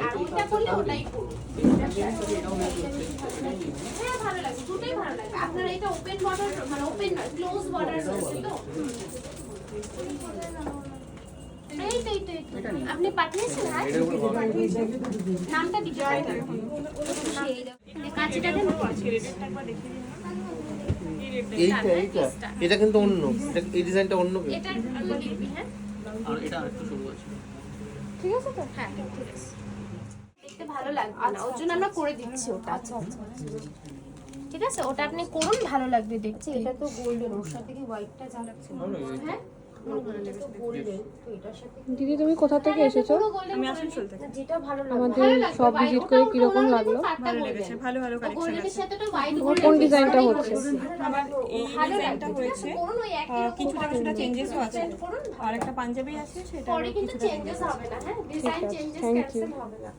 আর ওইটা করলে ওটাই করুন। হ্যাঁ ভালো লাগে, দুটোই ভালো লাগে। আপনার এটা ওপেন বর্ডার মানে ওপেন নয় ক্লোজ বর্ডার রয়েছে তো। আপনি পাঠিয়েছেন? নামটা দিতে কাঁচিটা দেন। এটা কিন্তু অন্য, এই ডিজাইনটা অন্য। এটা লিখবি হ্যাঁ, আর এটা আরেকটু সরু আছে। ঠিক আছে তো? হ্যাঁ ঠিক আছে। দেখতে ভালো লাগবে না, ওর জন্য আমরা করে দিচ্ছি ওটা। আচ্ছা আচ্ছা ঠিক আছে, ওটা আপনি করুন, ভালো লাগবে দেখতে। এটা তো গোল্ডেন, ওর সাথে কি হোয়াইটটা যা লাগছে না? হ্যাঁ দিদি তুমি কোথা থেকে এসেছো? আমি আসানসোল থেকে। যেটা ভালো লাগে। আমাদের সব ভিজিট করে কিরকম লাগলো? ভালো লেগেছে, ভালো ভালো কালেকশন আছে। তোমার কোন ডিজাইনটা হচ্ছে? আবার এই ডিজাইনটা হয়েছে, কিছুটা কিছুটা চেঞ্জেসও আছে। আর একটা পাঞ্জাবি আছে, সেটা পরে কিন্তু কিছুটা চেঞ্জেস হবে না, হ্যাঁ design changes Thank you. Cancel হবে না।